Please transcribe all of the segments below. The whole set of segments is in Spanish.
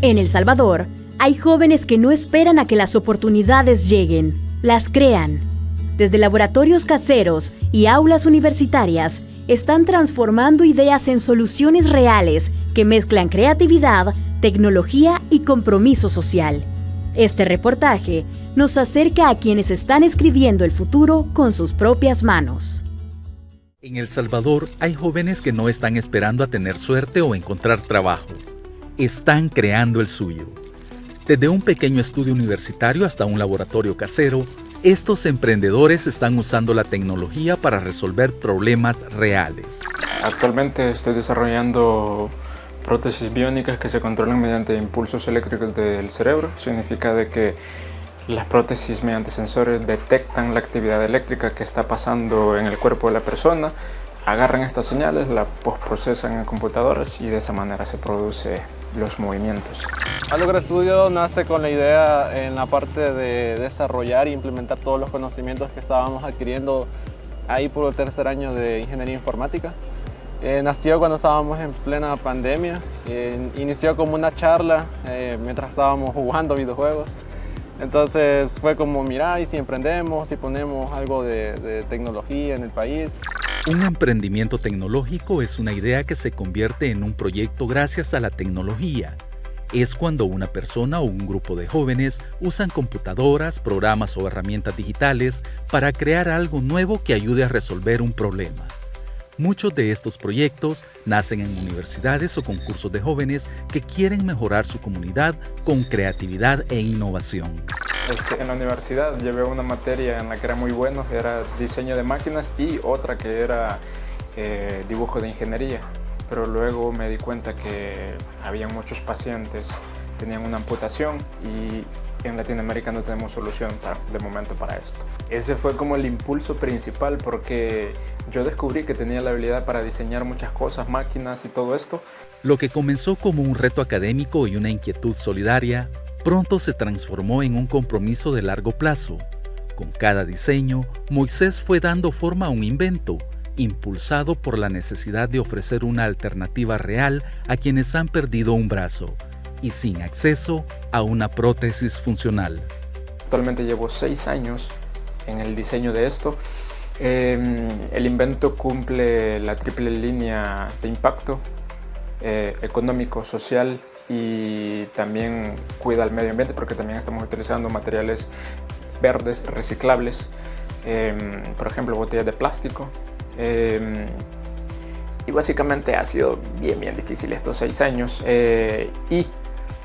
En El Salvador, hay jóvenes que no esperan a que las oportunidades lleguen, las crean. Desde laboratorios caseros y aulas universitarias, están transformando ideas en soluciones reales que mezclan creatividad, tecnología y compromiso social. Este reportaje nos acerca a quienes están escribiendo el futuro con sus propias manos. En El Salvador hay jóvenes que no están esperando a tener suerte o encontrar trabajo. Están creando el suyo. Desde un pequeño estudio universitario hasta un laboratorio casero, estos emprendedores están usando la tecnología para resolver problemas reales. Actualmente estoy desarrollando prótesis biónicas que se controlan mediante impulsos eléctricos del cerebro. Significa de que las prótesis mediante sensores detectan la actividad eléctrica que está pasando en el cuerpo de la persona, agarran estas señales, las postprocesan en computadoras y de esa manera se producen los movimientos. Alugra Studio nace con la idea en la parte de desarrollar e implementar todos los conocimientos que estábamos adquiriendo ahí por el tercer año de Ingeniería Informática. Nació cuando estábamos en plena pandemia, inició como una charla mientras estábamos jugando videojuegos. Entonces fue como, mira, y si emprendemos, y ponemos algo de tecnología en el país. Un emprendimiento tecnológico es una idea que se convierte en un proyecto gracias a la tecnología. Es cuando una persona o un grupo de jóvenes usan computadoras, programas o herramientas digitales para crear algo nuevo que ayude a resolver un problema. Muchos de estos proyectos nacen en universidades o concursos de jóvenes que quieren mejorar su comunidad con creatividad e innovación. En la universidad llevé una materia en la que era muy bueno, era diseño de máquinas, y otra que era dibujo de ingeniería. Pero luego me di cuenta que había muchos pacientes, tenían una amputación y en Latinoamérica no tenemos solución de momento para esto. Ese fue como el impulso principal, porque yo descubrí que tenía la habilidad para diseñar muchas cosas, máquinas y todo esto. Lo que comenzó como un reto académico y una inquietud solidaria, pronto se transformó en un compromiso de largo plazo. Con cada diseño, Moisés fue dando forma a un invento, impulsado por la necesidad de ofrecer una alternativa real a quienes han perdido un brazo y sin acceso a una prótesis funcional. Actualmente llevo 6 años en el diseño de esto. El invento cumple la triple línea de impacto económico, social y también cuida al medio ambiente, porque también estamos utilizando materiales verdes reciclables, por ejemplo botellas de plástico. Y básicamente ha sido bien difícil estos 6 años,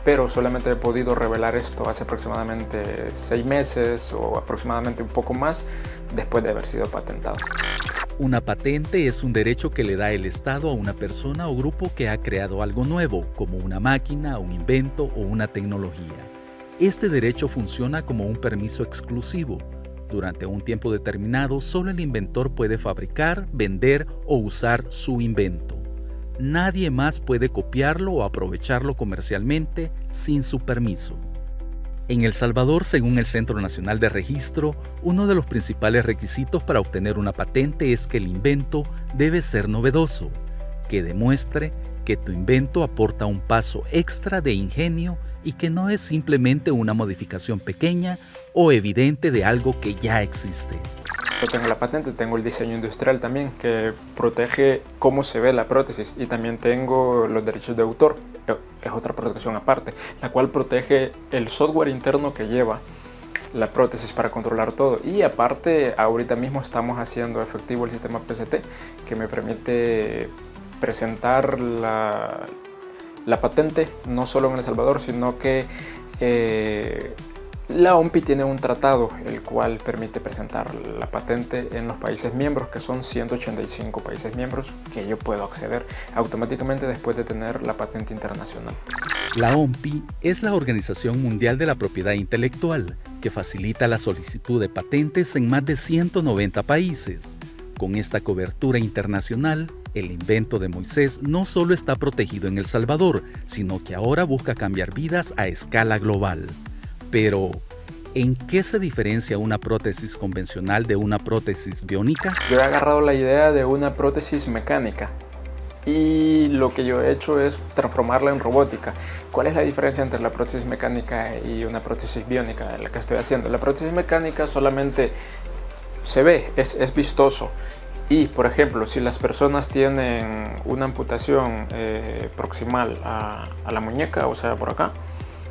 pero solamente he podido revelar esto hace aproximadamente 6 meses o aproximadamente un poco más después de haber sido patentado. Una patente es un derecho que le da el Estado a una persona o grupo que ha creado algo nuevo, como una máquina, un invento o una tecnología. Este derecho funciona como un permiso exclusivo. Durante un tiempo determinado, solo el inventor puede fabricar, vender o usar su invento. Nadie más puede copiarlo o aprovecharlo comercialmente sin su permiso. En El Salvador, según el Centro Nacional de Registro, uno de los principales requisitos para obtener una patente es que el invento debe ser novedoso, que demuestre que tu invento aporta un paso extra de ingenio y que no es simplemente una modificación pequeña o evidente de algo que ya existe. Yo tengo la patente, tengo el diseño industrial también, que protege cómo se ve la prótesis, y también tengo los derechos de autor, es otra protección aparte, la cual protege el software interno que lleva la prótesis para controlar todo. Y aparte, ahorita mismo estamos haciendo efectivo el sistema PCT, que me permite presentar la patente no solo en El Salvador, sino que la OMPI tiene un tratado el cual permite presentar la patente en los países miembros, que son 185 países miembros, que yo puedo acceder automáticamente después de tener la patente internacional. La OMPI es la Organización Mundial de la Propiedad Intelectual, que facilita la solicitud de patentes en más de 190 países. Con esta cobertura internacional, el invento de Moisés no solo está protegido en El Salvador, sino que ahora busca cambiar vidas a escala global. Pero, ¿en qué se diferencia una prótesis convencional de una prótesis biónica? Yo he agarrado la idea de una prótesis mecánica, y lo que yo he hecho es transformarla en robótica. ¿Cuál es la diferencia entre la prótesis mecánica y una prótesis biónica, la que estoy haciendo? La prótesis mecánica solamente se ve, es vistoso. Y, por ejemplo, si las personas tienen una amputación proximal a la muñeca, o sea, por acá,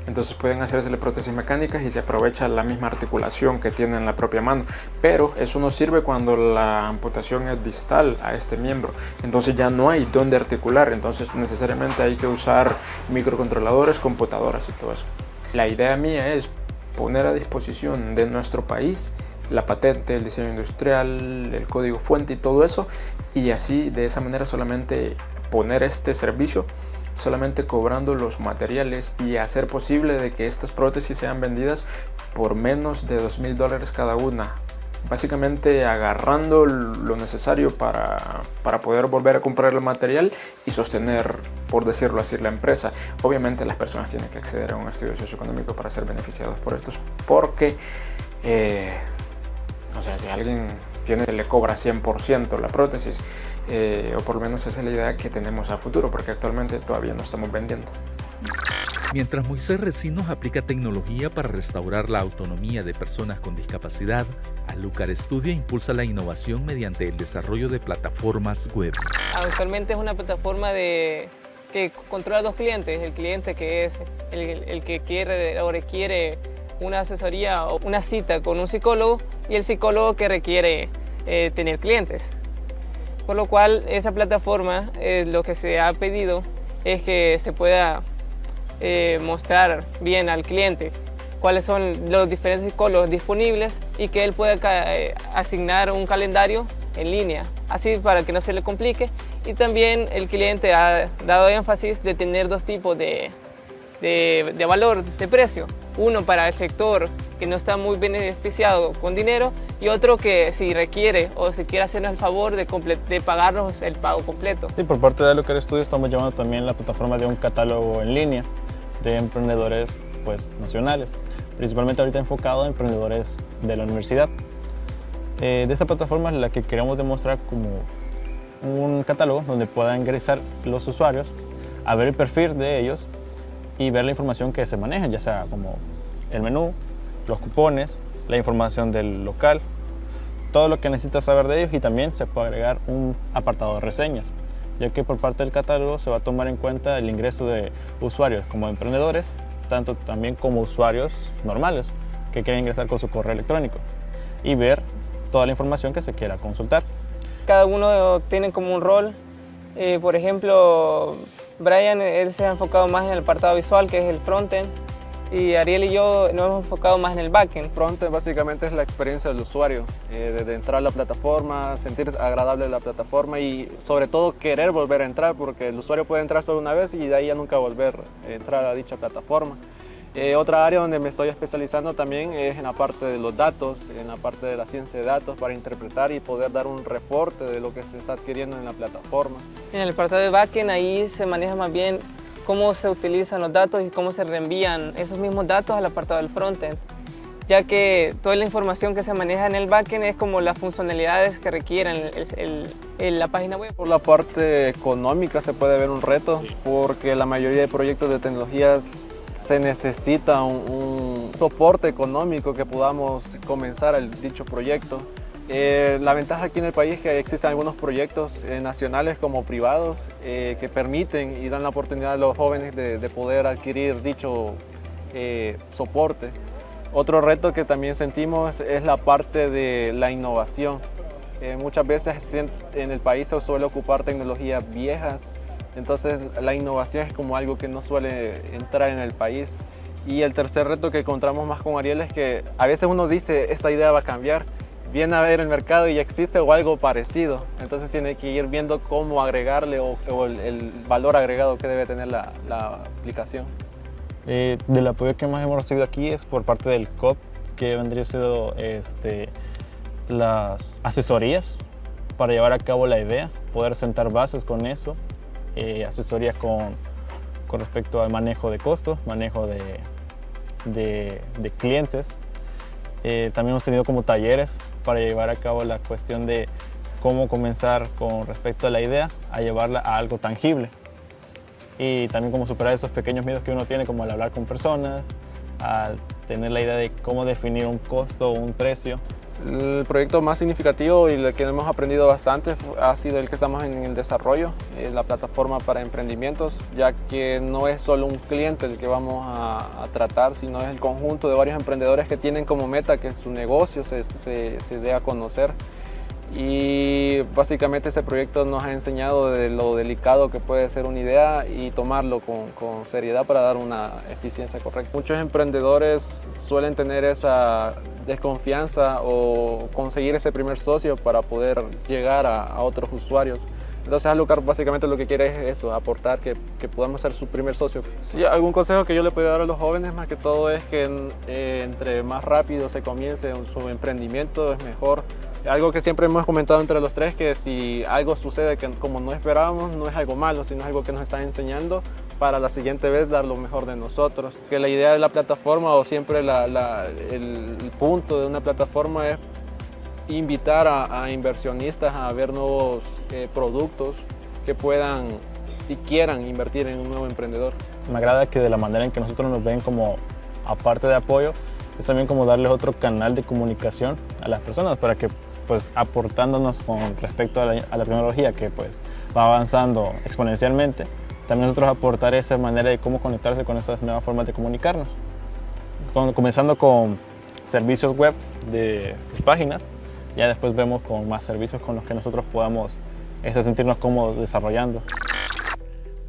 entonces pueden hacerse prótesis mecánicas y se aprovecha la misma articulación que tiene en la propia mano. Pero eso no sirve cuando la amputación es distal a este miembro. Entonces ya no hay dónde articular. Entonces necesariamente hay que usar microcontroladores, computadoras y todo eso. La idea mía es poner a disposición de nuestro país la patente, el diseño industrial, el código fuente y todo eso. Y así, de esa manera, solamente poner este servicio solamente cobrando los materiales y hacer posible de que estas prótesis sean vendidas por menos de $2,000 cada una, básicamente agarrando lo necesario para poder volver a comprar el material y sostener, por decirlo así, la empresa. Obviamente las personas tienen que acceder a un estudio socioeconómico para ser beneficiados por estos, porque o sea, si alguien le cobra 100% la prótesis, o por lo menos esa es la idea que tenemos a futuro, porque actualmente todavía no estamos vendiendo. Mientras Moisés Recinos aplica tecnología para restaurar la autonomía de personas con discapacidad, Alucar Studio impulsa la innovación mediante el desarrollo de plataformas web. Actualmente es una plataforma que controla a dos clientes, el cliente que es el que quiere o requiere una asesoría o una cita con un psicólogo y el psicólogo que requiere tener clientes. Por lo cual esa plataforma lo que se ha pedido es que se pueda mostrar bien al cliente cuáles son los diferentes psicólogos disponibles y que él pueda asignar un calendario en línea, así para que no se le complique. Y también el cliente ha dado énfasis de tener dos tipos de valor, de precio. Uno para el sector que no está muy beneficiado con dinero y otro que si requiere o si quiere hacernos el favor de pagarnos el pago completo. Y por parte de Alucar Studio estamos llevando también la plataforma de un catálogo en línea de emprendedores nacionales, principalmente ahorita enfocado a emprendedores de la universidad. De esta plataforma es la que queremos demostrar como un catálogo donde puedan ingresar los usuarios a ver el perfil de ellos y ver la información que se maneja, ya sea como el menú, los cupones, la información del local, todo lo que necesitas saber de ellos, y también se puede agregar un apartado de reseñas, ya que por parte del catálogo se va a tomar en cuenta el ingreso de usuarios como emprendedores, tanto también como usuarios normales que quieren ingresar con su correo electrónico y ver toda la información que se quiera consultar. Cada uno tiene como un rol, por ejemplo, Brian él se ha enfocado más en el apartado visual, que es el frontend, y Ariel y yo nos hemos enfocado más en el backend. Frontend básicamente es la experiencia del usuario, de entrar a la plataforma, sentir agradable la plataforma y sobre todo querer volver a entrar, porque el usuario puede entrar solo una vez y de ahí ya nunca volver a entrar a dicha plataforma. Otra área donde me estoy especializando también es en la parte de los datos, en la parte de la ciencia de datos, para interpretar y poder dar un reporte de lo que se está adquiriendo en la plataforma. En el apartado de backend ahí se maneja más bien cómo se utilizan los datos y cómo se reenvían esos mismos datos al apartado del frontend, ya que toda la información que se maneja en el backend es como las funcionalidades que requieren la página web. Por la parte económica se puede ver un reto, porque la mayoría de proyectos de tecnologías se necesita un soporte económico que podamos comenzar dicho proyecto. La ventaja aquí en el país es que existen algunos proyectos nacionales como privados que permiten y dan la oportunidad a los jóvenes de poder adquirir dicho soporte. Otro reto que también sentimos es la parte de la innovación. Muchas veces en el país se suele ocupar tecnologías viejas, entonces la innovación es como algo que no suele entrar en el país. Y el tercer reto que encontramos más con Ariel es que a veces uno dice esta idea va a cambiar, viene a ver el mercado y ya existe o algo parecido, entonces tiene que ir viendo cómo agregarle o el valor agregado que debe tener la aplicación. Del apoyo que más hemos recibido aquí es por parte del COP, que vendría siendo las asesorías para llevar a cabo la idea, poder sentar bases con eso, asesorías con respecto al manejo de costos, manejo de clientes. También hemos tenido como talleres para llevar a cabo la cuestión de cómo comenzar con respecto a la idea a llevarla a algo tangible. Y también cómo superar esos pequeños miedos que uno tiene, como al hablar con personas, al tener la idea de cómo definir un costo o un precio. El proyecto más significativo y el que hemos aprendido bastante ha sido el que estamos en el desarrollo, la plataforma para emprendimientos, ya que no es solo un cliente el que vamos a tratar, sino es el conjunto de varios emprendedores que tienen como meta que su negocio se dé a conocer. Y básicamente ese proyecto nos ha enseñado de lo delicado que puede ser una idea y tomarlo con seriedad para dar una eficiencia correcta. Muchos emprendedores suelen tener esa desconfianza o conseguir ese primer socio para poder llegar a otros usuarios. Entonces Alucard básicamente lo que quiere es eso, aportar que podamos ser su primer socio. Sí, algún consejo que yo le puedo dar a los jóvenes más que todo es que entre más rápido se comience su emprendimiento es mejor. Algo que siempre hemos comentado entre los tres, que si algo sucede que como no esperábamos, no es algo malo, sino es algo que nos está enseñando para la siguiente vez dar lo mejor de nosotros. Que la idea de la plataforma o siempre el punto de una plataforma es invitar a inversionistas a ver nuevos productos que puedan y quieran invertir en un nuevo emprendedor. Me agrada que de la manera en que nosotros nos ven como aparte de apoyo, es también como darles otro canal de comunicación a las personas para que pues aportándonos con respecto a la tecnología que pues va avanzando exponencialmente, también nosotros aportar esa manera de cómo conectarse con esas nuevas formas de comunicarnos. Comenzando con servicios web de páginas, ya después vemos con más servicios con los que nosotros podamos sentirnos cómodos desarrollando.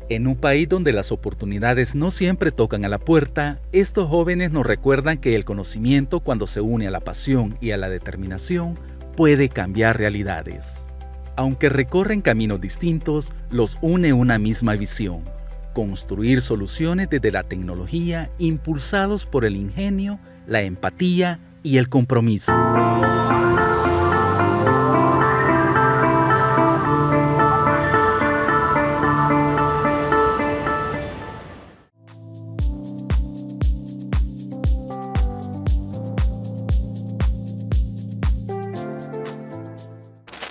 En un país donde las oportunidades no siempre tocan a la puerta, estos jóvenes nos recuerdan que el conocimiento, cuando se une a la pasión y a la determinación, puede cambiar realidades. Aunque recorren caminos distintos, los une una misma visión: construir soluciones desde la tecnología, impulsados por el ingenio, la empatía y el compromiso.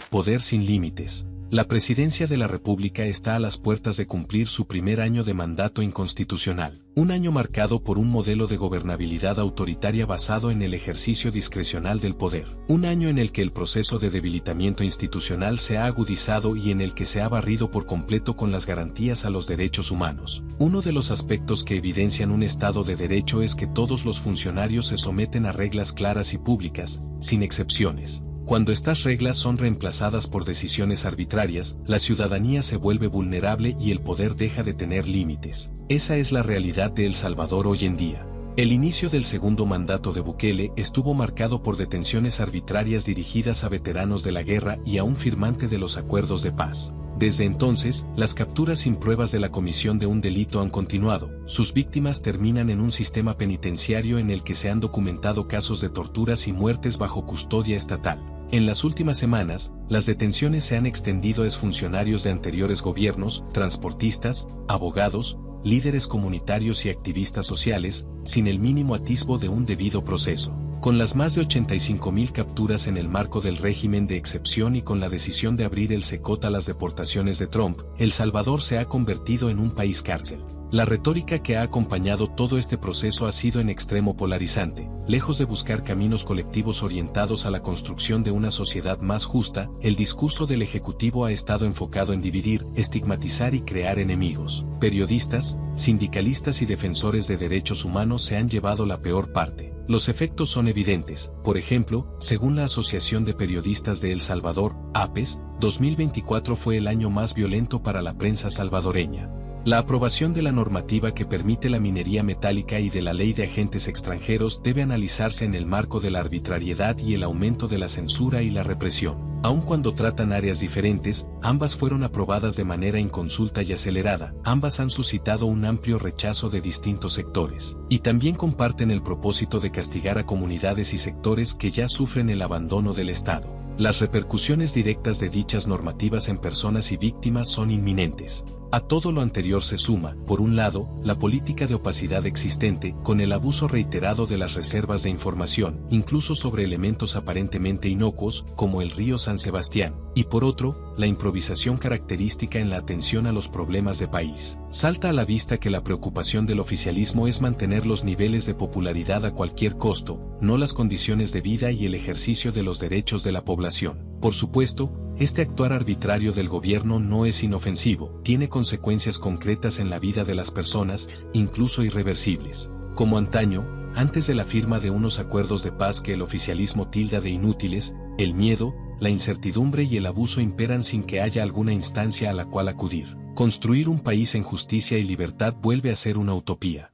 Poder sin límites. La Presidencia de la República está a las puertas de cumplir su primer año de mandato inconstitucional, un año marcado por un modelo de gobernabilidad autoritaria basado en el ejercicio discrecional del poder, un año en el que el proceso de debilitamiento institucional se ha agudizado y en el que se ha barrido por completo con las garantías a los derechos humanos. Uno de los aspectos que evidencian un Estado de Derecho es que todos los funcionarios se someten a reglas claras y públicas, sin excepciones. Cuando estas reglas son reemplazadas por decisiones arbitrarias, la ciudadanía se vuelve vulnerable y el poder deja de tener límites. Esa es la realidad de El Salvador hoy en día. El inicio del segundo mandato de Bukele estuvo marcado por detenciones arbitrarias dirigidas a veteranos de la guerra y a un firmante de los acuerdos de paz. Desde entonces, las capturas sin pruebas de la comisión de un delito han continuado. Sus víctimas terminan en un sistema penitenciario en el que se han documentado casos de torturas y muertes bajo custodia estatal. En las últimas semanas, las detenciones se han extendido a exfuncionarios de anteriores gobiernos, transportistas, abogados, líderes comunitarios y activistas sociales, sin el mínimo atisbo de un debido proceso. Con las más de 85.000 capturas en el marco del régimen de excepción y con la decisión de abrir el secot a las deportaciones de Trump, El Salvador se ha convertido en un país cárcel. La retórica que ha acompañado todo este proceso ha sido en extremo polarizante. Lejos de buscar caminos colectivos orientados a la construcción de una sociedad más justa, el discurso del Ejecutivo ha estado enfocado en dividir, estigmatizar y crear enemigos. Periodistas, sindicalistas y defensores de derechos humanos se han llevado la peor parte. Los efectos son evidentes. Por ejemplo, según la Asociación de Periodistas de El Salvador, APES, 2024 fue el año más violento para la prensa salvadoreña. La aprobación de la normativa que permite la minería metálica y de la ley de agentes extranjeros debe analizarse en el marco de la arbitrariedad y el aumento de la censura y la represión. Aun cuando tratan áreas diferentes, ambas fueron aprobadas de manera inconsulta y acelerada. Ambas han suscitado un amplio rechazo de distintos sectores. Y también comparten el propósito de castigar a comunidades y sectores que ya sufren el abandono del Estado. Las repercusiones directas de dichas normativas en personas y víctimas son inminentes. A todo lo anterior se suma, por un lado, la política de opacidad existente, con el abuso reiterado de las reservas de información, incluso sobre elementos aparentemente inocuos, como el río San Sebastián, y por otro, la improvisación característica en la atención a los problemas de país. Salta a la vista que la preocupación del oficialismo es mantener los niveles de popularidad a cualquier costo, no las condiciones de vida y el ejercicio de los derechos de la población. Por supuesto, este actuar arbitrario del gobierno no es inofensivo, tiene consecuencias concretas en la vida de las personas, incluso irreversibles. Como antaño, antes de la firma de unos acuerdos de paz que el oficialismo tilda de inútiles, el miedo, la incertidumbre y el abuso imperan sin que haya alguna instancia a la cual acudir. Construir un país en justicia y libertad vuelve a ser una utopía.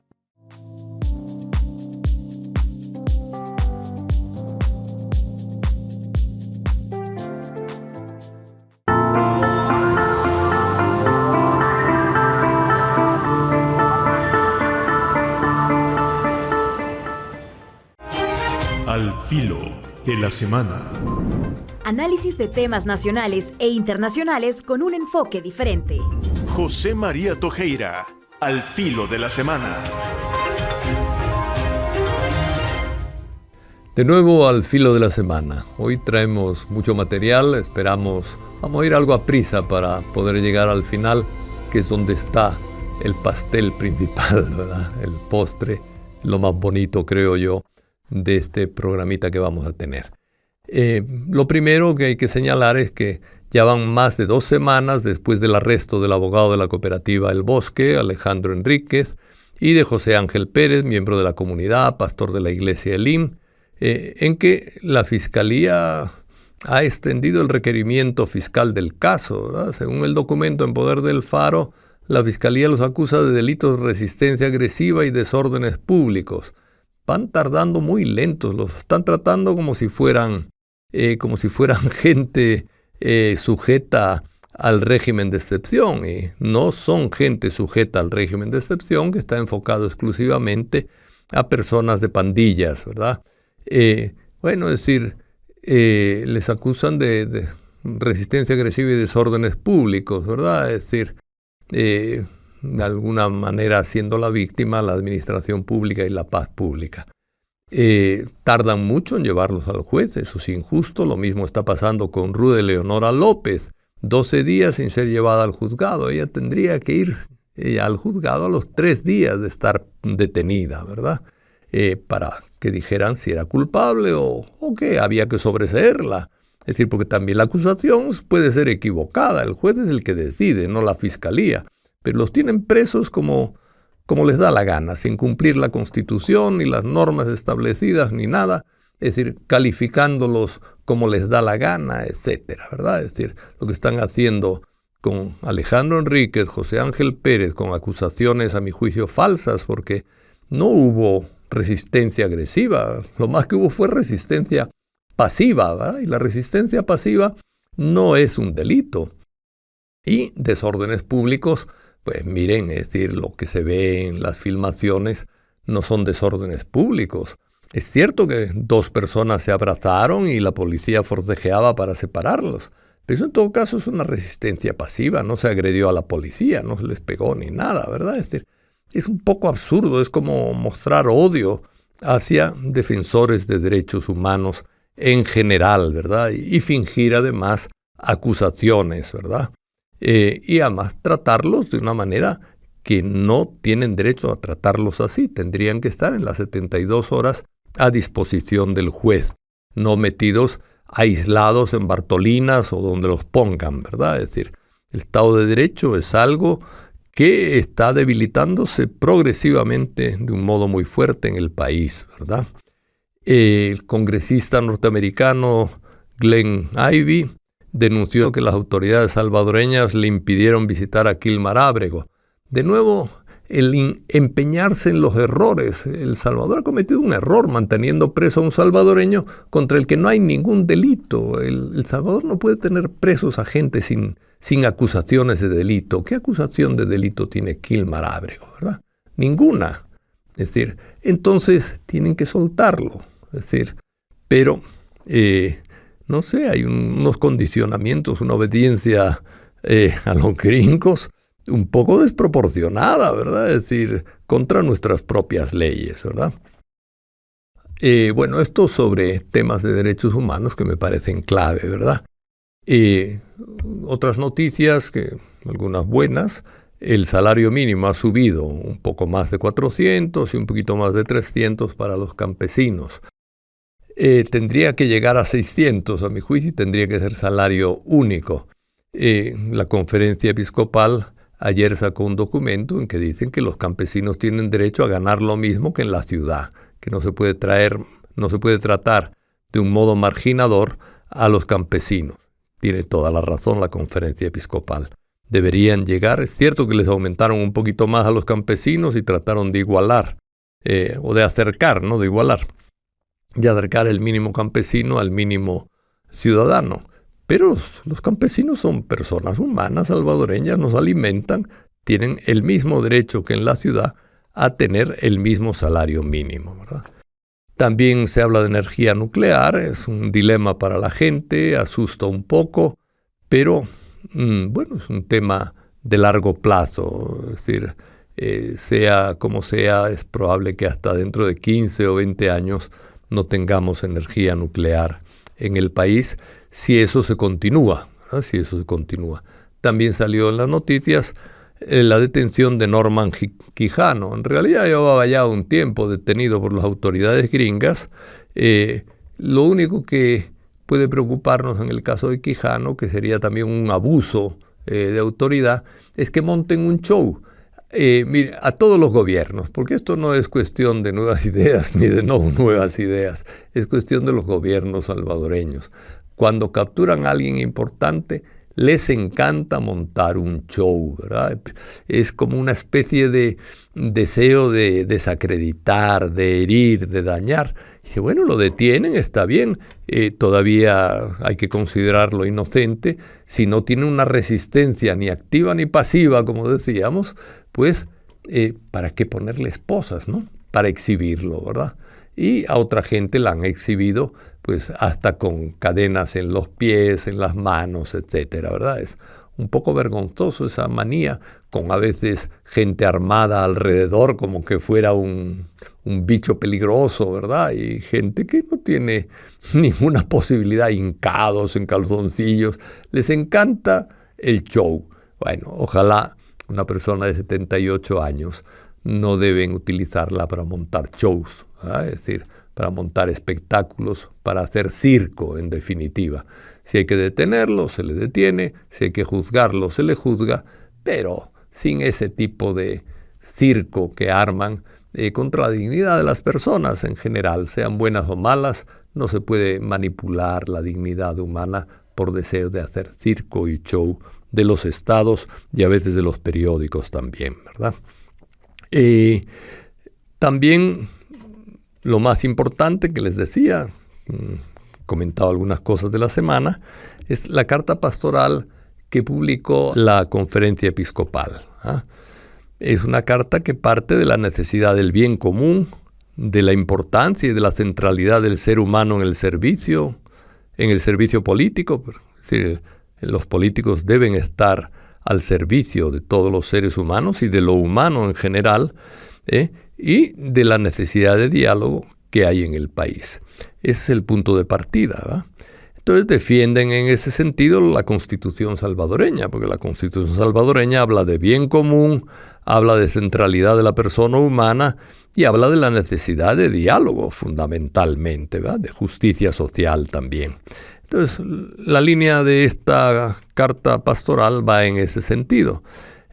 Al filo de la semana. Análisis de temas nacionales e internacionales con un enfoque diferente. José María Tojeira, al filo de la semana. De nuevo al filo de la semana. Hoy traemos mucho material, vamos a ir algo a prisa para poder llegar al final, que es donde está el pastel principal, ¿verdad? El postre, lo más bonito, creo yo, de este programita que vamos a tener. Lo primero que hay que señalar es que ya van más de 2 semanas después del arresto del abogado de la cooperativa El Bosque, Alejandro Enríquez, y de José Ángel Pérez, miembro de la comunidad, pastor de la iglesia Elim, en que la Fiscalía ha extendido el requerimiento fiscal del caso, ¿verdad? Según el documento en poder del Faro, la Fiscalía los acusa de delitos de resistencia agresiva y desórdenes públicos. Van tardando muy lentos, los están tratando como si fueran gente sujeta al régimen de excepción, y no son gente sujeta al régimen de excepción que está enfocado exclusivamente a personas de pandillas, ¿verdad? Les acusan de resistencia agresiva y desórdenes públicos, ¿verdad? Es decir, de alguna manera siendo la víctima la administración pública y la paz pública. Tardan mucho en llevarlos al juez, eso es injusto. Lo mismo está pasando con Ruth Eleonora López, 12 días sin ser llevada al juzgado. Ella tendría que ir al juzgado a los 3 días de estar detenida, ¿verdad? Para que dijeran si era culpable o que había que sobreseerla. Es decir, porque también la acusación puede ser equivocada, el juez es el que decide, no la fiscalía. Pero los tienen presos como les da la gana, sin cumplir la Constitución, ni las normas establecidas, ni nada. Es decir, calificándolos como les da la gana, etcétera, ¿verdad? Es decir, lo que están haciendo con Alejandro Enríquez, José Ángel Pérez, con acusaciones, a mi juicio, falsas, porque no hubo resistencia agresiva. Lo más que hubo fue resistencia pasiva, ¿verdad? Y la resistencia pasiva no es un delito. Y desórdenes públicos, pues miren, es decir, lo que se ve en las filmaciones no son desórdenes públicos. Es cierto que 2 personas se abrazaron y la policía forcejeaba para separarlos, pero eso en todo caso es una resistencia pasiva, no se agredió a la policía, no se les pegó ni nada, ¿verdad? Es decir, es un poco absurdo, es como mostrar odio hacia defensores de derechos humanos en general, ¿verdad? Y fingir además acusaciones, ¿verdad? Y además tratarlos de una manera que no tienen derecho a tratarlos así. Tendrían que estar en las 72 horas a disposición del juez, no metidos aislados en Bartolinas o donde los pongan, ¿verdad? Es decir, el Estado de Derecho es algo que está debilitándose progresivamente de un modo muy fuerte en el país, ¿verdad? El congresista norteamericano Glenn Ivey denunció que las autoridades salvadoreñas le impidieron visitar a Kilmar Ábrego. De nuevo, el empeñarse en los errores. El Salvador ha cometido un error manteniendo preso a un salvadoreño contra el que no hay ningún delito. El Salvador no puede tener presos a gente sin acusaciones de delito. ¿Qué acusación de delito tiene Kilmar Ábrego, verdad? Ninguna. Es decir, entonces tienen que soltarlo. Es decir, pero no sé, hay unos condicionamientos, una obediencia a los gringos, un poco desproporcionada, ¿verdad? Es decir, contra nuestras propias leyes, ¿verdad? Bueno, esto sobre temas de derechos humanos que me parecen clave, ¿verdad? Otras noticias, algunas buenas. El salario mínimo ha subido un poco más de 400 y un poquito más de 300 para los campesinos. Tendría que llegar a 600, a mi juicio, y tendría que ser salario único. La conferencia episcopal ayer sacó un documento en que dicen que los campesinos tienen derecho a ganar lo mismo que en la ciudad, que no se puede tratar de un modo marginador a los campesinos. Tiene toda la razón la conferencia episcopal. Deberían llegar, es cierto que les aumentaron un poquito más a los campesinos y trataron de igualar, o de acercar, no de igualar, de acercar el mínimo campesino al mínimo ciudadano. Pero los campesinos son personas humanas salvadoreñas, nos alimentan, tienen el mismo derecho que en la ciudad a tener el mismo salario mínimo, ¿verdad? También se habla de energía nuclear, es un dilema para la gente, asusta un poco, pero bueno, es un tema de largo plazo, es decir, sea como sea, es probable que hasta dentro de 15 o 20 años no tengamos energía nuclear en el país, si eso se continúa, ¿verdad? Si eso se continúa. También salió en las noticias la detención de Norman Quijano. En realidad llevaba ya un tiempo detenido por las autoridades gringas. Lo único que puede preocuparnos en el caso de Quijano, que sería también un abuso de autoridad, es que monten un show. Mire, a todos los gobiernos, porque esto no es cuestión de nuevas ideas ni de no nuevas ideas, es cuestión de los gobiernos salvadoreños. Cuando capturan a alguien importante, les encanta montar un show, ¿verdad? Es como una especie de deseo de desacreditar, de herir, de dañar. Y dice, bueno, lo detienen, está bien, todavía hay que considerarlo inocente. Si no tiene una resistencia ni activa ni pasiva, como decíamos, pues, ¿para qué ponerle esposas, no? Para exhibirlo, ¿verdad? Y a otra gente la han exhibido pues hasta con cadenas en los pies, en las manos, etcétera, ¿verdad? Es un poco vergonzoso esa manía, con a veces gente armada alrededor como que fuera un bicho peligroso, ¿verdad? Y gente que no tiene ninguna posibilidad, hincados en calzoncillos, les encanta el show. Bueno, ojalá una persona de 78 años no deben utilizarla para montar shows, ¿verdad? Es decir, para montar espectáculos, para hacer circo, en definitiva. Si hay que detenerlo, se le detiene, si hay que juzgarlo, se le juzga, pero sin ese tipo de circo que arman contra la dignidad de las personas en general, sean buenas o malas. No se puede manipular la dignidad humana por deseo de hacer circo y show de los estados y a veces de los periódicos también, ¿verdad? También lo más importante que les decía, he comentado algunas cosas de la semana, es la carta pastoral que publicó la conferencia episcopal. Es una carta que parte de la necesidad del bien común, de la importancia y de la centralidad del ser humano en el servicio político. Es decir, los políticos deben estar al servicio de todos los seres humanos y de lo humano en general, y de la necesidad de diálogo que hay en el país. Ese es el punto de partida, ¿verdad? Entonces defienden en ese sentido la Constitución salvadoreña, porque la Constitución salvadoreña habla de bien común, habla de centralidad de la persona humana y habla de la necesidad de diálogo fundamentalmente, ¿verdad? De justicia social también. Entonces la línea de esta carta pastoral va en ese sentido.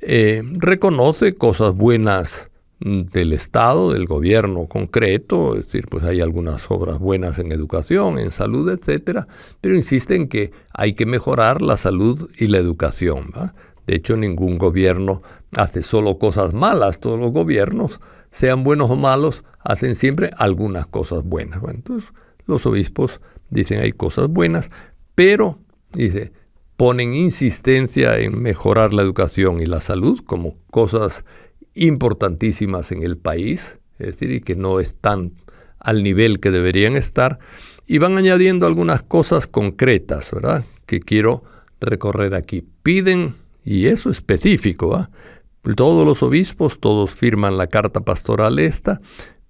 Reconoce cosas buenas del Estado, del gobierno concreto, es decir, pues hay algunas obras buenas en educación, en salud, etcétera, pero insiste en que hay que mejorar la salud y la educación, ¿verdad? De hecho, ningún gobierno hace solo cosas malas, todos los gobiernos, sean buenos o malos, hacen siempre algunas cosas buenas. Bueno, entonces, los obispos dicen hay cosas buenas, pero, dice, ponen insistencia en mejorar la educación y la salud como cosas importantísimas en el país, es decir, y que no están al nivel que deberían estar, y van añadiendo algunas cosas concretas, ¿verdad?, que quiero recorrer aquí. Piden y eso específico, ¿ah? Todos los obispos, todos firman la carta pastoral esta,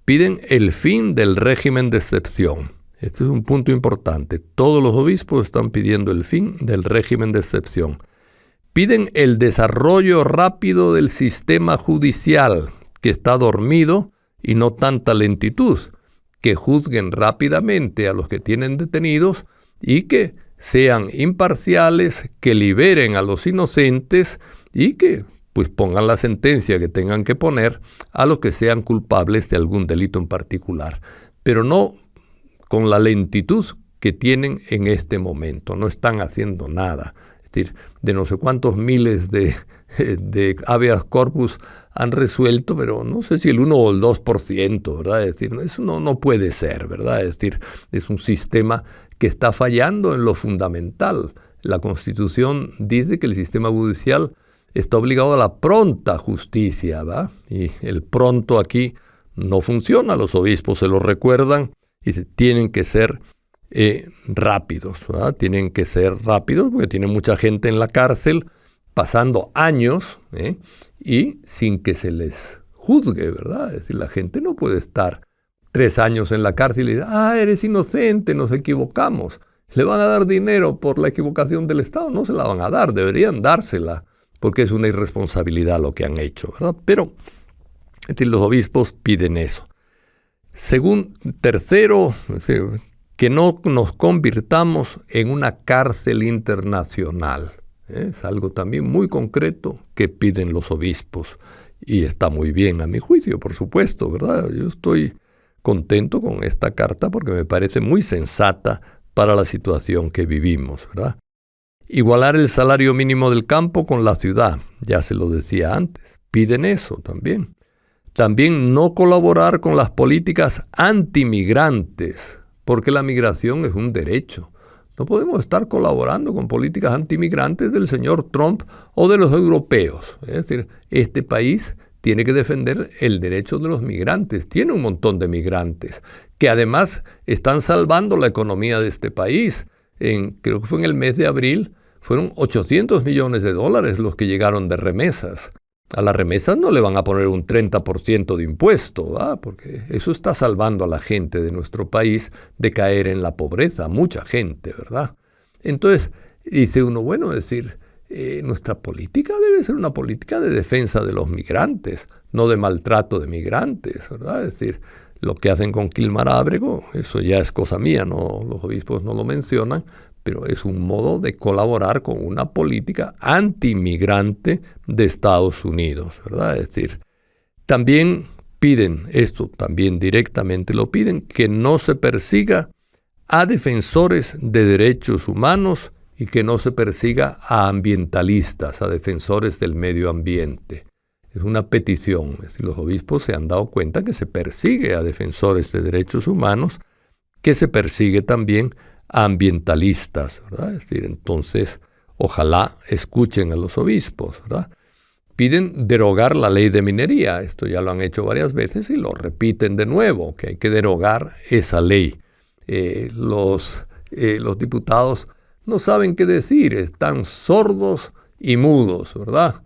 piden el fin del régimen de excepción. Este es un punto importante. Todos los obispos están pidiendo el fin del régimen de excepción. Piden el desarrollo rápido del sistema judicial, que está dormido, y no tanta lentitud, que juzguen rápidamente a los que tienen detenidos y que sean imparciales, que liberen a los inocentes y que pues pongan la sentencia que tengan que poner a los que sean culpables de algún delito en particular, pero no con la lentitud que tienen en este momento. No están haciendo nada. Es decir, de no sé cuántos miles de habeas corpus han resuelto, pero no sé si el 1 o el 2%, ¿verdad? Es decir, eso no puede ser, ¿verdad? Es decir, es un sistema que está fallando en lo fundamental. La Constitución dice que el sistema judicial está obligado a la pronta justicia, ¿va? Y el pronto aquí no funciona. Los obispos se lo recuerdan y tienen que ser rápidos, ¿verdad? Tienen que ser rápidos porque tiene mucha gente en la cárcel pasando años y sin que se les juzgue, ¿verdad? Es decir, la gente no puede estar 3 años en la cárcel y decir, eres inocente, nos equivocamos. ¿Le van a dar dinero por la equivocación del Estado? No se la van a dar, deberían dársela, porque es una irresponsabilidad lo que han hecho, ¿verdad? Pero es decir, los obispos piden eso. Tercero, es decir, que no nos convirtamos en una cárcel internacional. Es algo también muy concreto que piden los obispos. Y está muy bien a mi juicio, por supuesto, ¿verdad? Yo estoy contento con esta carta porque me parece muy sensata para la situación que vivimos, ¿verdad? Igualar el salario mínimo del campo con la ciudad, ya se lo decía antes, piden eso también. También no colaborar con las políticas antimigrantes, porque la migración es un derecho. No podemos estar colaborando con políticas antimigrantes del señor Trump o de los europeos. Es decir, este país tiene que defender el derecho de los migrantes. Tiene un montón de migrantes que además están salvando la economía de este país. Creo que fue en el mes de abril, fueron $800 millones los que llegaron de remesas. A las remesas no le van a poner un 30% de impuesto, ¿verdad? Porque eso está salvando a la gente de nuestro país de caer en la pobreza, mucha gente, ¿verdad? Entonces, dice uno, bueno, es decir, nuestra política debe ser una política de defensa de los migrantes, no de maltrato de migrantes, ¿verdad? Es decir, lo que hacen con Kilmar Ábrego, eso ya es cosa mía, no, los obispos no lo mencionan, pero es un modo de colaborar con una política antimigrante de Estados Unidos, ¿verdad? Es decir, también piden, esto también directamente lo piden, que no se persiga a defensores de derechos humanos y que no se persiga a ambientalistas, a defensores del medio ambiente. Es una petición. Es decir, los obispos se han dado cuenta que se persigue a defensores de derechos humanos, que se persigue también a ambientalistas, ¿verdad? Es decir, entonces, ojalá escuchen a los obispos, ¿verdad? Piden derogar la ley de minería. Esto ya lo han hecho varias veces y lo repiten de nuevo, que hay que derogar esa ley. Los diputados no saben qué decir, están sordos y mudos, ¿verdad?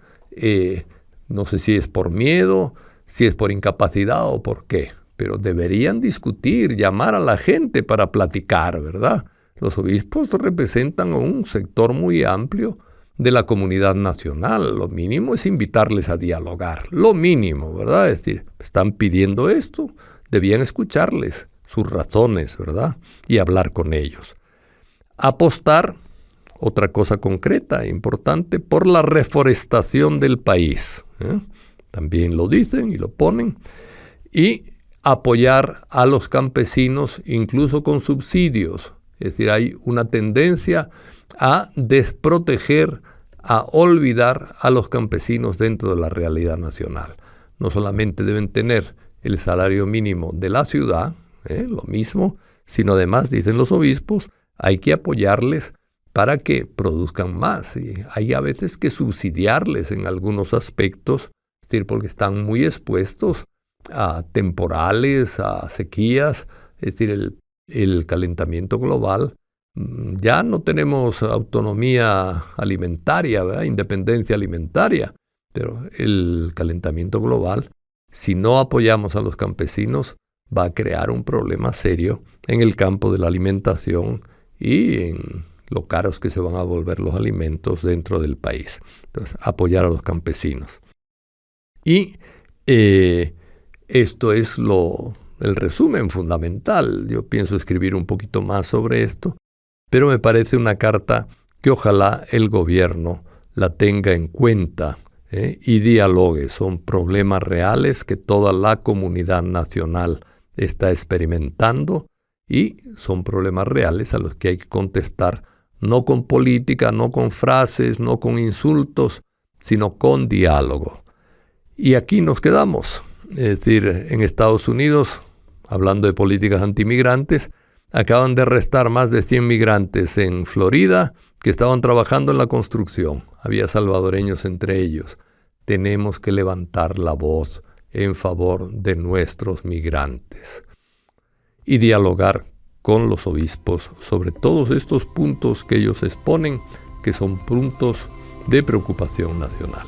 No sé si es por miedo, si es por incapacidad o por qué, pero deberían discutir, llamar a la gente para platicar, ¿verdad? Los obispos representan a un sector muy amplio de la comunidad nacional. Lo mínimo es invitarles a dialogar, lo mínimo, ¿verdad? Es decir, están pidiendo esto, debían escucharles sus razones, ¿verdad? Y hablar con ellos. Apostar, otra cosa concreta e importante, por la reforestación del país. También lo dicen y lo ponen. Y apoyar a los campesinos incluso con subsidios. Es decir, hay una tendencia a desproteger, a olvidar a los campesinos dentro de la realidad nacional. No solamente deben tener el salario mínimo de la ciudad, lo mismo, sino además, dicen los obispos, hay que apoyarles para que produzcan más. Y hay a veces que subsidiarles en algunos aspectos, es decir, porque están muy expuestos a temporales, a sequías. Es decir, el calentamiento global Ya no tenemos autonomía alimentaria, ¿verdad? Independencia alimentaria, pero el calentamiento global, si no apoyamos a los campesinos, va a crear un problema serio en el campo de la alimentación y en lo caros que se van a volver los alimentos dentro del país. Entonces, apoyar a los campesinos. Y esto es el resumen fundamental. Yo pienso escribir un poquito más sobre esto, pero me parece una carta que ojalá el gobierno la tenga en cuenta y dialogue. Son problemas reales que toda la comunidad nacional está experimentando y son problemas reales a los que hay que contestar no con política, no con frases, no con insultos, sino con diálogo. Y aquí nos quedamos. Es decir, en Estados Unidos, hablando de políticas antimigrantes, acaban de arrestar más de 100 migrantes en Florida que estaban trabajando en la construcción. Había salvadoreños entre ellos. Tenemos que levantar la voz en favor de nuestros migrantes y dialogar con los obispos sobre todos estos puntos que ellos exponen, que son puntos de preocupación nacional.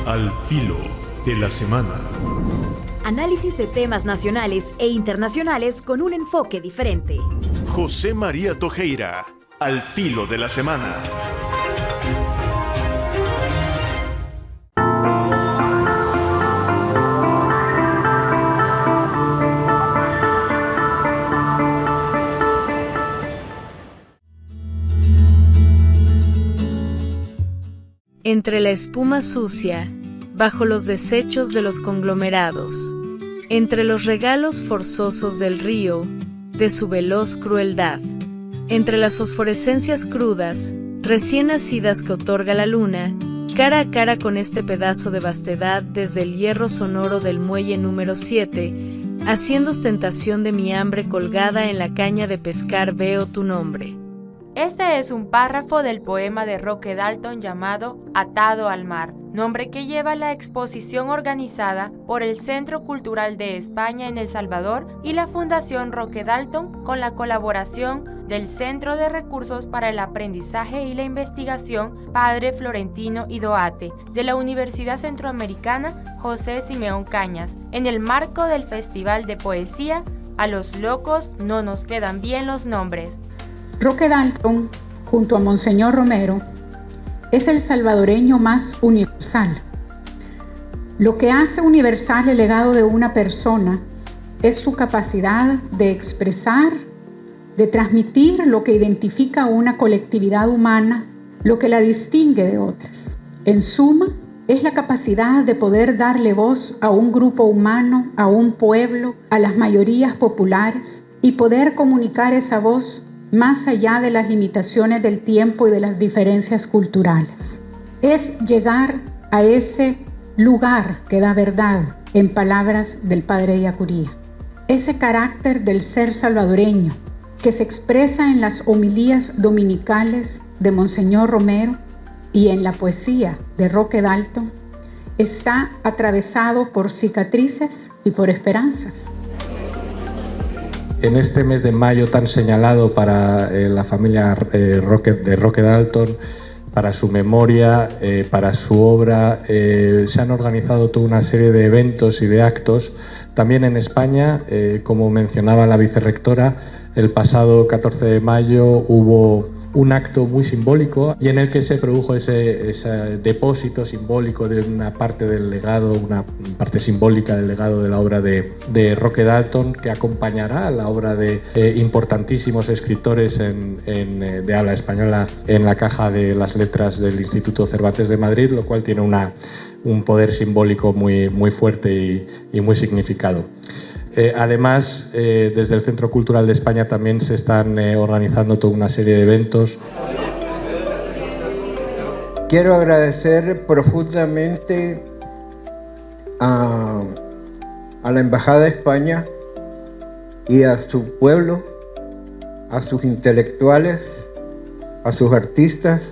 Al filo de la semana. Análisis de temas nacionales e internacionales con un enfoque diferente. José María Tojeira, al filo de la semana. Entre la espuma sucia, bajo los desechos de los conglomerados, entre los regalos forzosos del río, de su veloz crueldad, entre las fosforescencias crudas, recién nacidas que otorga la luna, cara a cara con este pedazo de vastedad desde el hierro sonoro del muelle número 7, haciendo ostentación de mi hambre colgada en la caña de pescar veo tu nombre. Este es un párrafo del poema de Roque Dalton llamado Atado al mar, nombre que lleva la exposición organizada por el Centro Cultural de España en El Salvador y la Fundación Roque Dalton con la colaboración del Centro de Recursos para el Aprendizaje y la Investigación Padre Florentino Idoate de la Universidad Centroamericana José Simeón Cañas, en el marco del Festival de Poesía A los locos no nos quedan bien los nombres. Roque Dalton, junto a Monseñor Romero, es el salvadoreño más universal. Lo que hace universal el legado de una persona es su capacidad de expresar, de transmitir lo que identifica a una colectividad humana, lo que la distingue de otras. En suma, es la capacidad de poder darle voz a un grupo humano, a un pueblo, a las mayorías populares y poder comunicar esa voz más allá de las limitaciones del tiempo y de las diferencias culturales. Es llegar a ese lugar que da verdad, en palabras del padre Yacuría. Ese carácter del ser salvadoreño que se expresa en las homilías dominicales de Monseñor Romero y en la poesía de Roque Dalton está atravesado por cicatrices y por esperanzas. En este mes de mayo tan señalado para la familia de Roque Dalton, para su memoria, para su obra, se han organizado toda una serie de eventos y de actos. También en España, como mencionaba la vicerrectora, el pasado 14 de mayo hubo un acto muy simbólico y en el que se produjo ese depósito simbólico de una parte del legado, una parte simbólica del legado de la obra de Roque Dalton, que acompañará a la obra de importantísimos escritores de habla española en la caja de las letras del Instituto Cervantes de Madrid, lo cual tiene un poder simbólico muy fuerte y muy significado. Además, desde el Centro Cultural de España también se están organizando toda una serie de eventos. Quiero agradecer profundamente a la Embajada de España y a su pueblo, a sus intelectuales, a sus artistas,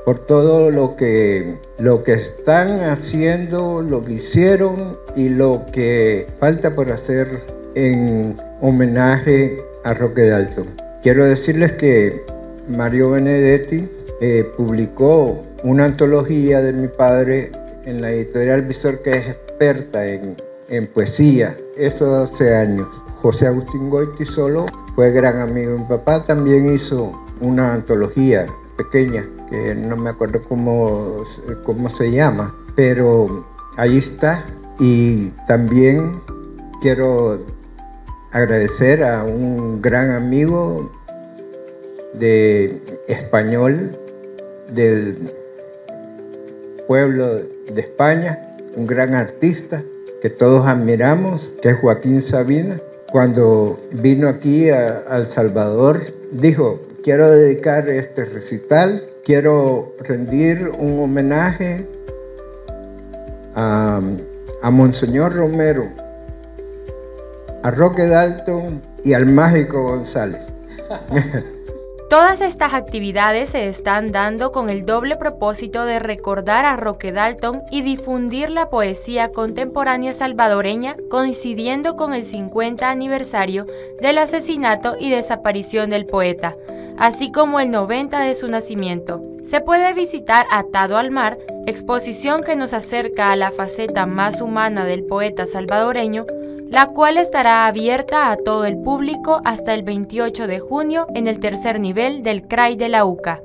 por todo lo que están haciendo, lo que hicieron y lo que falta por hacer en homenaje a Roque Dalton. Quiero decirles que Mario Benedetti, publicó una antología de mi padre en la editorial Visor, que es experta en poesía, eso hace años. José Agustín Goytisolo fue gran amigo de mi papá, también hizo una antología pequeña, que no me acuerdo cómo se llama, pero ahí está. Y también quiero agradecer a un gran amigo español del pueblo de España, un gran artista que todos admiramos, que es Joaquín Sabina. Cuando vino aquí a El Salvador, dijo: quiero dedicar este recital, quiero rendir un homenaje a Monseñor Romero, a Roque Dalton y al Mágico González. Todas estas actividades se están dando con el doble propósito de recordar a Roque Dalton y difundir la poesía contemporánea salvadoreña, coincidiendo con el 50 aniversario del asesinato y desaparición del poeta, así como el 90 de su nacimiento. Se puede visitar Atado al Mar, exposición que nos acerca a la faceta más humana del poeta salvadoreño, la cual estará abierta a todo el público hasta el 28 de junio en el tercer nivel del CRAI de la UCA.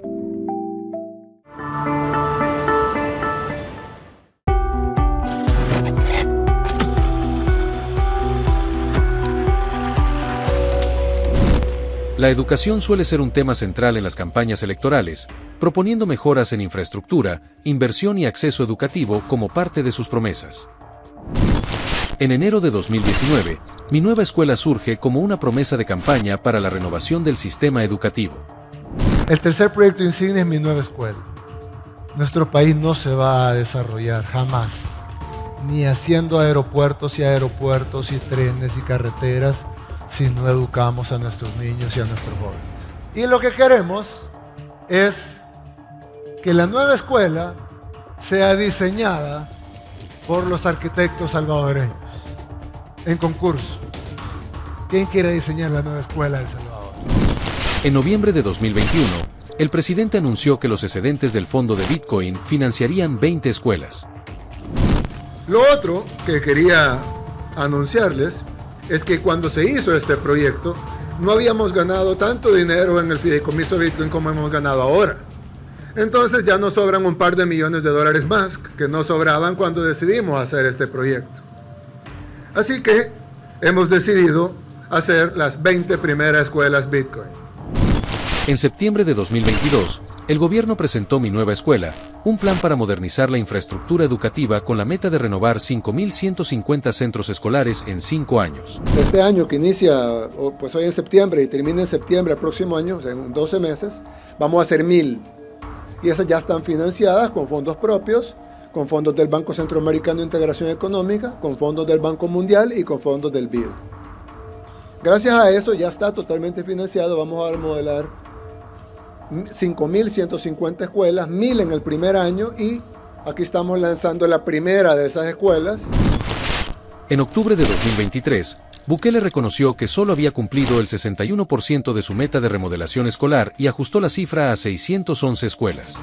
La educación suele ser un tema central en las campañas electorales, proponiendo mejoras en infraestructura, inversión y acceso educativo como parte de sus promesas. En enero de 2019, Mi Nueva Escuela surge como una promesa de campaña para la renovación del sistema educativo. El tercer proyecto insignia es Mi Nueva Escuela. Nuestro país no se va a desarrollar jamás, ni haciendo aeropuertos y trenes y carreteras, si no educamos a nuestros niños y a nuestros jóvenes. Y lo que queremos es que la nueva escuela sea diseñada por los arquitectos salvadoreños en concurso. ¿Quién quiere diseñar la nueva escuela de El Salvador? En noviembre de 2021, el presidente anunció que los excedentes del fondo de Bitcoin financiarían 20 escuelas. Lo otro que quería anunciarles es que cuando se hizo este proyecto, no habíamos ganado tanto dinero en el fideicomiso Bitcoin como hemos ganado ahora. Entonces ya nos sobran un par de millones de dólares más que no sobraban cuando decidimos hacer este proyecto. Así que hemos decidido hacer las 20 primeras escuelas Bitcoin. En septiembre de 2022, el gobierno presentó Mi Nueva Escuela, un plan para modernizar la infraestructura educativa con la meta de renovar 5.150 centros escolares en 5 años. Este año que inicia, pues hoy en septiembre y termina en septiembre del próximo año, o sea, en 12 meses, vamos a hacer 1.000. Y esas ya están financiadas con fondos propios, con fondos del Banco Centroamericano de Integración Económica, con fondos del Banco Mundial y con fondos del BID. Gracias a eso ya está totalmente financiado. Vamos a remodelar 5.150 escuelas, 1.000 en el primer año, y aquí estamos lanzando la primera de esas escuelas. En octubre de 2023, Bukele reconoció que solo había cumplido el 61% de su meta de remodelación escolar y ajustó la cifra a 611 escuelas.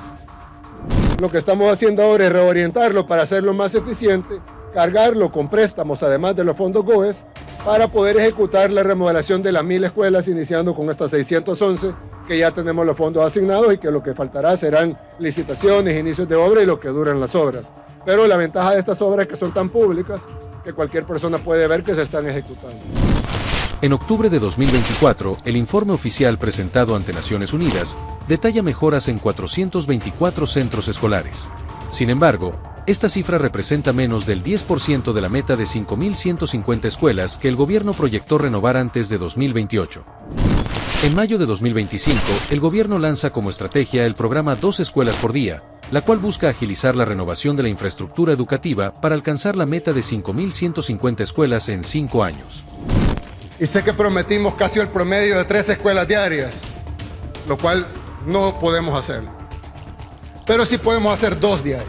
Lo que estamos haciendo ahora es reorientarlo para hacerlo más eficiente, cargarlo con préstamos además de los fondos GOES, para poder ejecutar la remodelación de las 1.000 escuelas, iniciando con estas 611, que ya tenemos los fondos asignados y que lo que faltará serán licitaciones, inicios de obra y lo que duran las obras. Pero la ventaja de estas obras es que son tan públicas que cualquier persona puede ver que se están ejecutando. En octubre de 2024, el informe oficial presentado ante Naciones Unidas detalla mejoras en 424 centros escolares. Sin embargo, esta cifra representa menos del 10% de la meta de 5.150 escuelas que el gobierno proyectó renovar antes de 2028. En mayo de 2025, el gobierno lanza como estrategia el programa 2 escuelas por día, la cual busca agilizar la renovación de la infraestructura educativa para alcanzar la meta de 5.150 escuelas en 5 años. Y sé que prometimos casi el promedio de 3 escuelas diarias, lo cual no podemos hacer. Pero sí podemos hacer 2 diarias.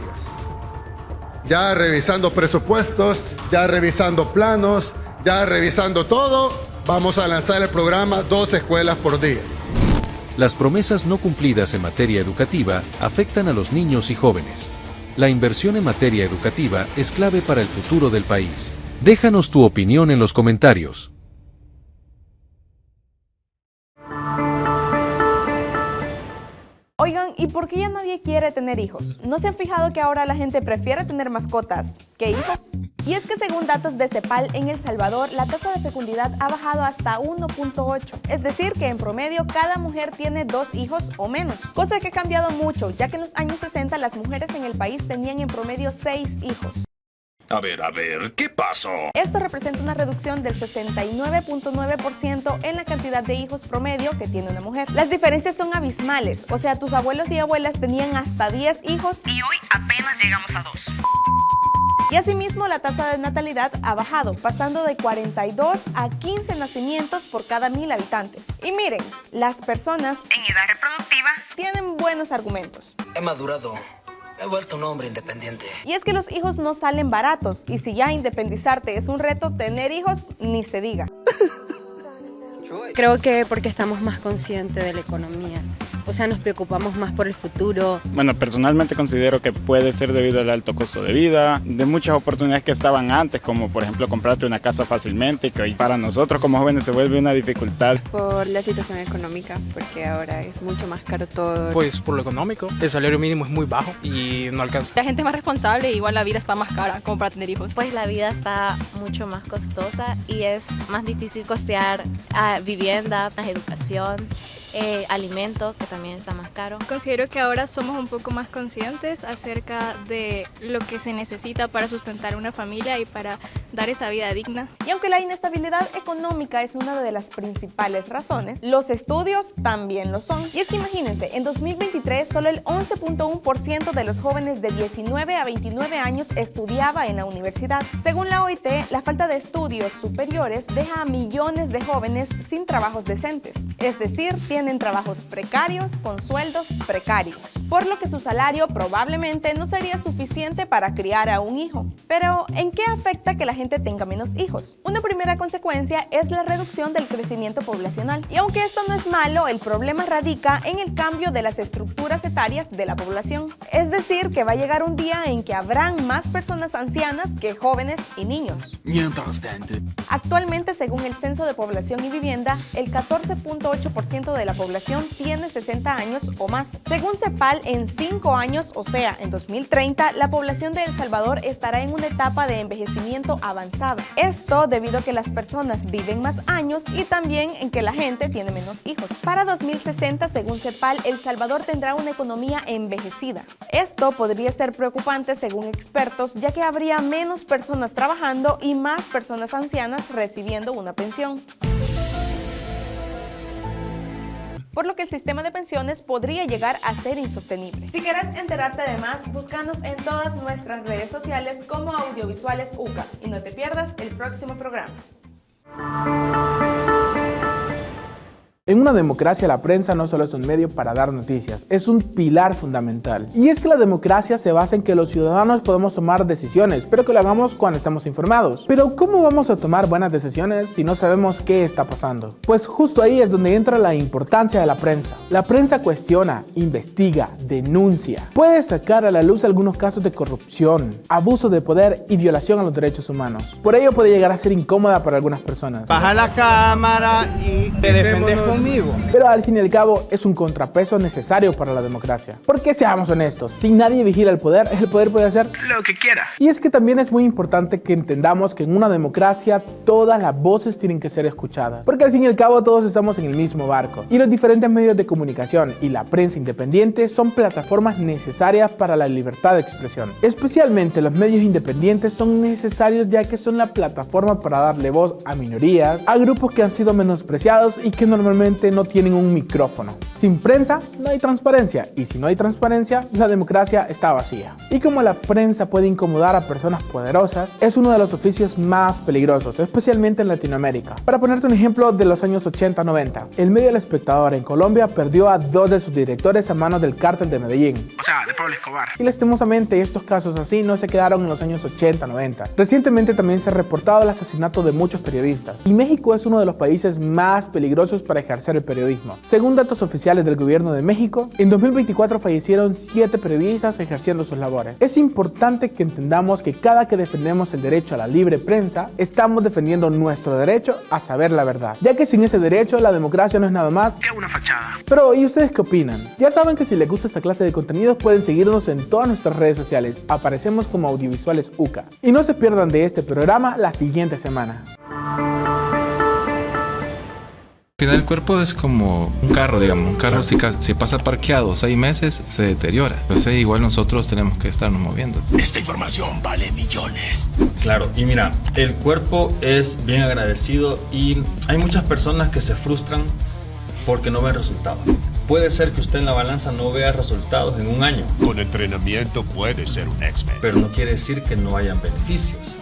Ya revisando presupuestos, ya revisando planos, ya revisando todo, vamos a lanzar el programa 2 escuelas por día. Las promesas no cumplidas en materia educativa afectan a los niños y jóvenes. La inversión en materia educativa es clave para el futuro del país. Déjanos tu opinión en los comentarios. Oigan, ¿y por qué ya nadie quiere tener hijos? ¿No se han fijado que ahora la gente prefiere tener mascotas que hijos? Y es que según datos de CEPAL, en El Salvador la tasa de fecundidad ha bajado hasta 1.8. Es decir, que en promedio cada mujer tiene 2 hijos o menos. Cosa que ha cambiado mucho, ya que en los años 60 las mujeres en el país tenían en promedio 6 hijos. A ver, ¿qué pasó? Esto representa una reducción del 69.9% en la cantidad de hijos promedio que tiene una mujer. Las diferencias son abismales, o sea, tus abuelos y abuelas tenían hasta 10 hijos y hoy apenas llegamos a 2. Y asimismo la tasa de natalidad ha bajado, pasando de 42 a 15 nacimientos por cada 1000 habitantes. Y miren, las personas en edad reproductiva tienen buenos argumentos. He madurado. Me he vuelto un hombre independiente. Y es que los hijos no salen baratos, y si ya independizarte es un reto, tener hijos ni se diga. Creo que porque estamos más conscientes de la economía. O sea, nos preocupamos más por el futuro. Bueno, personalmente considero que puede ser debido al alto costo de vida, de muchas oportunidades que estaban antes, como por ejemplo comprarte una casa fácilmente, que hoy para nosotros como jóvenes se vuelve una dificultad. Por la situación económica, porque ahora es mucho más caro todo. Pues por lo económico, el salario mínimo es muy bajo y no alcanza. La gente es más responsable, igual la vida está más cara como para tener hijos. Pues la vida está mucho más costosa y es más difícil costear vivienda, más educación, alimento, que también está más caro. Considero que ahora somos un poco más conscientes acerca de lo que se necesita para sustentar una familia y para dar esa vida digna. Y aunque la inestabilidad económica es una de las principales razones, los estudios también lo son. Y es que imagínense, en 2023 solo el 11.1% de los jóvenes de 19 a 29 años estudiaba en la universidad. Según la OIT, la falta de estudios superiores deja a millones de jóvenes sin trabajos decentes. Es decir, tienen trabajos precarios con sueldos precarios, por lo que su salario probablemente no sería suficiente para criar a un hijo. Pero, ¿en qué afecta que la gente tenga menos hijos? Una primera consecuencia es la reducción del crecimiento poblacional. Y aunque esto no es malo, el problema radica en el cambio de las estructuras etarias de la población. Es decir, que va a llegar un día en que habrán más personas ancianas que jóvenes y niños. Mientras tanto, actualmente, según el Censo de Población y Vivienda, el 14.8% de la población tiene 60 años o más. Según CEPAL, en 5 años, o sea, en 2030, la población de El Salvador estará en una etapa de envejecimiento avanzado. Esto debido a que las personas viven más años y también en que la gente tiene menos hijos. Para 2060, según CEPAL, El Salvador tendrá una economía envejecida. Esto podría ser preocupante según expertos, ya que habría menos personas trabajando y más personas ancianas recibiendo una pensión. Por lo que el sistema de pensiones podría llegar a ser insostenible. Si quieres enterarte de más, búscanos en todas nuestras redes sociales como Audiovisuales UCA y no te pierdas el próximo programa. En una democracia la prensa no solo es un medio para dar noticias, es un pilar fundamental. Y es que la democracia se basa en que los ciudadanos podemos tomar decisiones, pero que lo hagamos cuando estamos informados. Pero ¿cómo vamos a tomar buenas decisiones si no sabemos qué está pasando? Pues justo ahí es donde entra la importancia de la prensa. La prensa cuestiona, investiga, denuncia. Puede sacar a la luz algunos casos de corrupción, abuso de poder y violación a los derechos humanos. Por ello puede llegar a ser incómoda para algunas personas. Baja la cámara y te defendes conmigo. Pero al fin y al cabo es un contrapeso necesario para la democracia. Porque seamos honestos, si nadie vigila el poder puede hacer lo que quiera. Y es que también es muy importante que entendamos que en una democracia todas las voces tienen que ser escuchadas. Porque al fin y al cabo todos estamos en el mismo barco. Y los diferentes medios de comunicación y la prensa independiente son plataformas necesarias para la libertad de expresión. Especialmente los medios independientes son necesarios ya que son la plataforma para darle voz a minorías, a grupos que han sido menospreciados y que normalmente no tienen un micrófono. Sin prensa no hay transparencia y si no hay transparencia la democracia está vacía. Y como la prensa puede incomodar a personas poderosas, es uno de los oficios más peligrosos, especialmente en Latinoamérica. Para ponerte un ejemplo de los años 80-90, el medio El Espectador en Colombia perdió a 2 de sus directores a manos del cártel de Medellín, o sea, de Pablo Escobar. Y lastimosamente estos casos así no se quedaron en los años 80-90. Recientemente también se ha reportado el asesinato de muchos periodistas y México es uno de los países más peligrosos para ejercer ejercer el periodismo. Según datos oficiales del gobierno de México, en 2024 fallecieron 7 periodistas ejerciendo sus labores. Es importante que entendamos que cada que defendemos el derecho a la libre prensa, estamos defendiendo nuestro derecho a saber la verdad, ya que sin ese derecho la democracia no es nada más que una fachada. Pero, ¿y ustedes qué opinan? Ya saben que si les gusta esta clase de contenidos pueden seguirnos en todas nuestras redes sociales, aparecemos como Audiovisuales UCA. Y no se pierdan de este programa la siguiente semana. Al final el cuerpo es como un carro, digamos. Un carro si pasa parqueado 6 meses, se deteriora. Entonces igual nosotros tenemos que estarnos moviendo. Esta información vale millones. Claro, y mira, el cuerpo es bien agradecido y hay muchas personas que se frustran porque no ven resultados. Puede ser que usted en la balanza no vea resultados en un año. Con entrenamiento puede ser un X-Men. Pero no quiere decir que no hayan beneficios.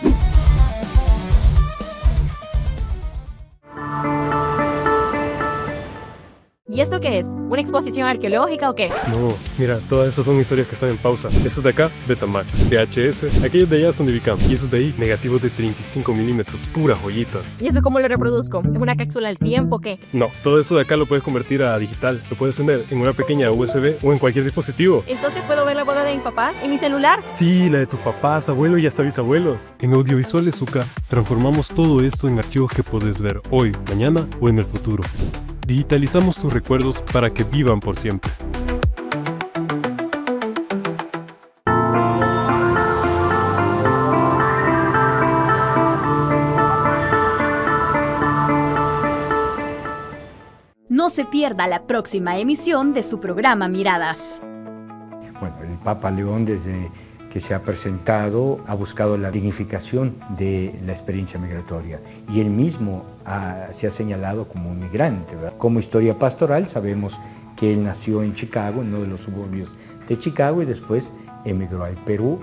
¿Y esto qué es? ¿Una exposición arqueológica o qué? No, mira, todas estas son historias que están en pausa. Estos de acá, Betamax, VHS, aquellos de allá son de Vicam, y esos de ahí, negativos de 35 milímetros, puras joyitas. ¿Y eso cómo lo reproduzco? ¿Es una cápsula del tiempo o qué? No, todo eso de acá lo puedes convertir a digital. Lo puedes tener en una pequeña USB o en cualquier dispositivo. ¿Entonces puedo ver la boda de mis papás en mi celular? Sí, la de tus papás, abuelos y hasta bisabuelos. En Audiovisuales UCA transformamos todo esto en archivos que puedes ver hoy, mañana o en el futuro. Digitalizamos tus recuerdos para que vivan por siempre. No se pierda la próxima emisión de su programa Miradas. Bueno, el Papa León desde que se ha presentado ha buscado la dignificación de la experiencia migratoria y él mismo se ha señalado como un migrante, ¿verdad? Como historia pastoral sabemos que él nació en Chicago, en uno de los suburbios de Chicago y después emigró al Perú.